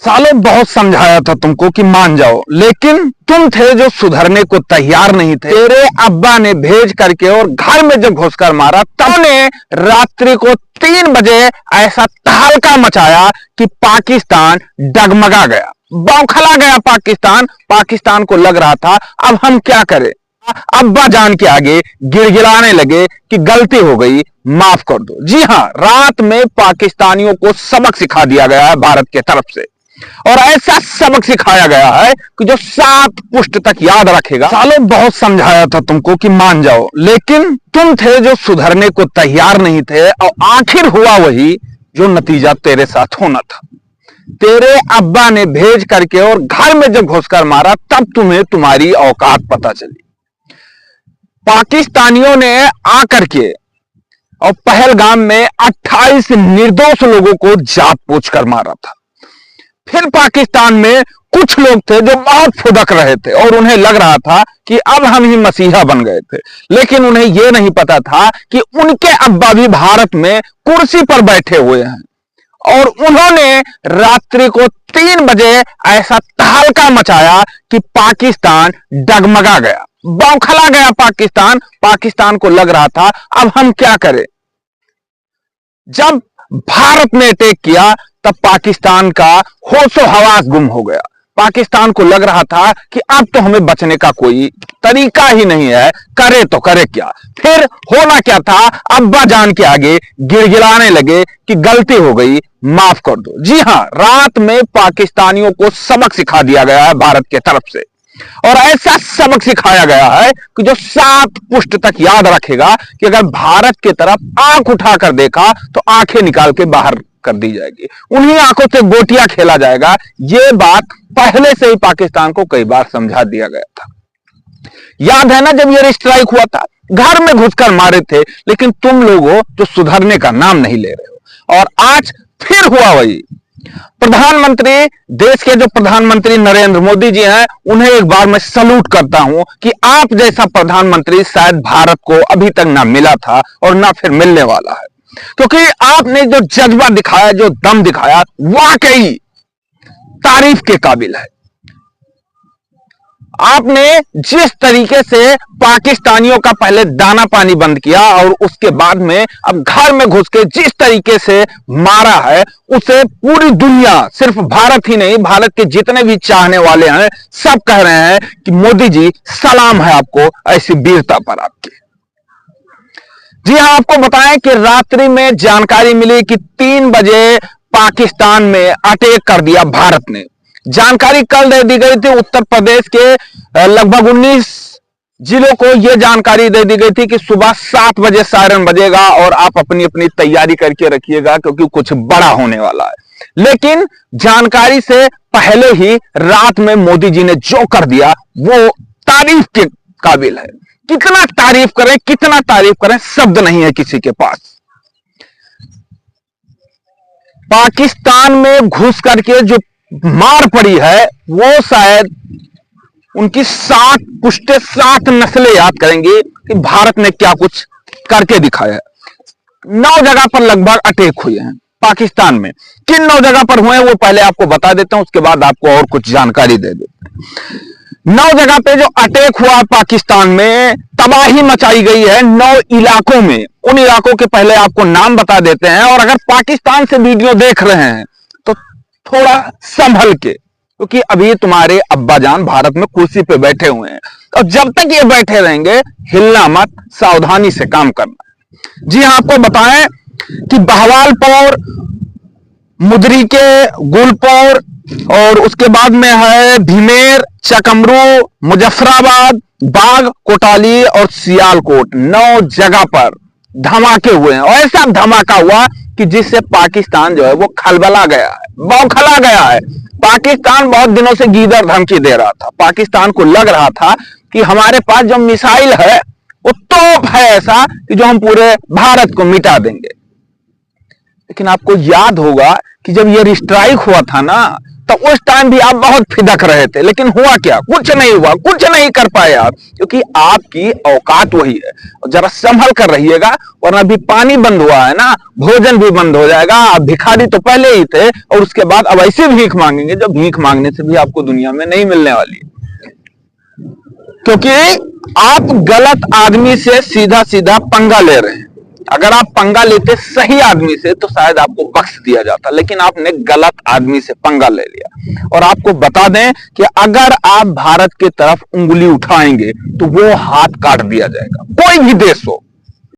सालों बहुत समझाया था तुमको कि मान जाओ, लेकिन तुम थे जो सुधरने को तैयार नहीं थे। तेरे अब्बा ने भेज करके और घर में जब घुसकर मारा तब ने रात्रि को 3 बजे ऐसा तहलका मचाया कि पाकिस्तान डगमगा गया, बौखला गया। पाकिस्तान को लग रहा था अब हम क्या करें। अब्बा जान के आगे गिड़गिड़ाने लगे कि गलती हो गई, माफ कर दो। जी हां, रात में पाकिस्तानियों को सबक सिखा दिया गया है भारत की तरफ से, और ऐसा सबक सिखाया गया है कि जो 7 पुश्त तक याद रखेगा। सालों बहुत समझाया था तुमको कि मान जाओ, लेकिन तुम थे जो सुधरने को तैयार नहीं थे, और आखिर हुआ वही जो नतीजा तेरे साथ होना था। तेरे अब्बा ने भेज करके और घर में जब घुसकर मारा तब तुम्हें तुम्हारी औकात पता चली। पाकिस्तानियों ने आकर के और पहलगाम में 28 निर्दोष लोगों को जाप पूछ कर मारा था। फिर पाकिस्तान में कुछ लोग थे जो बहुत फुदक रहे थे और उन्हें लग रहा था कि अब हम ही मसीहा बन गए थे, लेकिन उन्हें यह नहीं पता था कि उनके अब्बा भी भारत में कुर्सी पर बैठे हुए हैं, और उन्होंने रात्रि को 3 बजे ऐसा तहलका मचाया कि पाकिस्तान डगमगा गया, बौखला गया। पाकिस्तान को लग रहा था अब हम क्या करें। जब भारत ने अटैक किया तब पाकिस्तान का होशो हवास गुम हो गया। पाकिस्तान को लग रहा था कि अब तो हमें बचने का कोई तरीका ही नहीं है, करे तो करे क्या। फिर होना क्या था, अब्बा जान के आगे गिड़गिड़ाने लगे कि गलती हो गई, माफ कर दो। जी हां, रात में पाकिस्तानियों को सबक सिखा दिया गया है भारत की तरफ से, और ऐसा सबक सिखाया गया है कि जो 7 पुश्त तक याद रखेगा कि अगर भारत की तरफ आंख उठाकर देखा तो आंखें निकाल के बाहर कर दी जाएगी, उन्हीं आंखों से गोटियां खेला जाएगा। यह बात पहले से ही पाकिस्तान को कई बार समझा दिया गया था। याद है ना, जब यह स्ट्राइक हुआ था घर में घुसकर मारे थे, लेकिन तुम लोगों जो सुधरने का नाम नहीं ले रहे हो, और आज फिर हुआ वही। प्रधानमंत्री, देश के जो प्रधानमंत्री नरेंद्र मोदी जी हैं, उन्हें एक बार मैं सलूट करता हूं कि आप जैसा प्रधानमंत्री शायद भारत को अभी तक ना मिला था और ना फिर मिलने वाला है, क्योंकि आपने जो जज्बा दिखाया, जो दम दिखाया, वाकई तारीफ के काबिल है। आपने जिस तरीके से पाकिस्तानियों का पहले दाना पानी बंद किया और उसके बाद में अब घर में घुस के जिस तरीके से मारा है, उसे पूरी दुनिया, सिर्फ भारत ही नहीं, भारत के जितने भी चाहने वाले हैं सब कह रहे हैं कि मोदी जी सलाम है आपको, ऐसी वीरता पर आपकी। जी हां, आपको बताएं कि रात्रि में जानकारी मिली कि 3 बजे पाकिस्तान में अटैक कर दिया भारत ने। जानकारी कल दे दी गई थी। उत्तर प्रदेश के लगभग 19 जिलों को यह जानकारी दे दी गई थी कि सुबह 7 बजे सायरन बजेगा और आप अपनी अपनी तैयारी करके रखिएगा, क्योंकि कुछ बड़ा होने वाला है। लेकिन जानकारी से पहले ही रात में मोदी जी ने जो कर दिया वो तारीफ के काबिल है। कितना तारीफ करें, शब्द नहीं है किसी के पास। पाकिस्तान में घुस करके जो मार पड़ी है वो शायद उनकी 7 पुश्ते 7 नस्लें याद करेंगी कि भारत ने क्या कुछ करके दिखाया है। 9 जगह पर लगभग अटैक हुए हैं पाकिस्तान में। किन 9 जगह पर हुए हैं वो पहले आपको बता देता हूं, उसके बाद आपको और कुछ जानकारी दे देते हैं। 9 जगह पे जो अटैक हुआ पाकिस्तान में, तबाही मचाई गई है 9 इलाकों में। उन इलाकों के पहले आपको नाम बता देते हैं, और अगर पाकिस्तान से वीडियो देख रहे हैं तो थोड़ा संभल के, क्योंकि अभी तुम्हारे अब्बा जान भारत में कुर्सी पे बैठे हुए हैं, और जब तक ये बैठे रहेंगे हिलना मत, सावधानी से काम करना। जी हां, आपको बताएं कि बहवालपुर, मुदरी के गुलपुर, और उसके बाद में है भीमेर, चकमरू, मुजफ्फराबाद, बाग, कोटाली और सियालकोट। 9 जगह पर धमाके हुए हैं, और ऐसा धमाका हुआ कि जिससे पाकिस्तान जो है वो खलबला गया है, बौखला गया है। पाकिस्तान बहुत दिनों से गीदड़ धमकी दे रहा था। पाकिस्तान को लग रहा था कि हमारे पास जो मिसाइल है वो तोप है ऐसा कि जो हम पूरे भारत को मिटा देंगे। लेकिन आपको याद होगा कि जब ये स्ट्राइक हुआ था ना, तो उस टाइम भी आप बहुत फिदक रहे थे, लेकिन हुआ क्या? कुछ नहीं हुआ, कुछ नहीं कर पाए आप, क्योंकि आपकी औकात वही है। जरा संभल कर रहिएगा, वरना अभी पानी बंद हुआ है ना, भोजन भी बंद हो जाएगा। आप भिखारी तो पहले ही थे, और उसके बाद अब ऐसे भीख मांगेंगे जो भीख मांगने से भी आपको दुनिया में नहीं मिलने वाली है, क्योंकि आप गलत आदमी से सीधा सीधा पंगा ले रहे हैं। अगर आप पंगा लेते सही आदमी से तो शायद आपको बख्श दिया जाता, लेकिन आपने गलत आदमी से पंगा ले लिया। और आपको बता दें कि अगर आप भारत की तरफ उंगली उठाएंगे तो वो हाथ काट दिया जाएगा, कोई भी देश हो।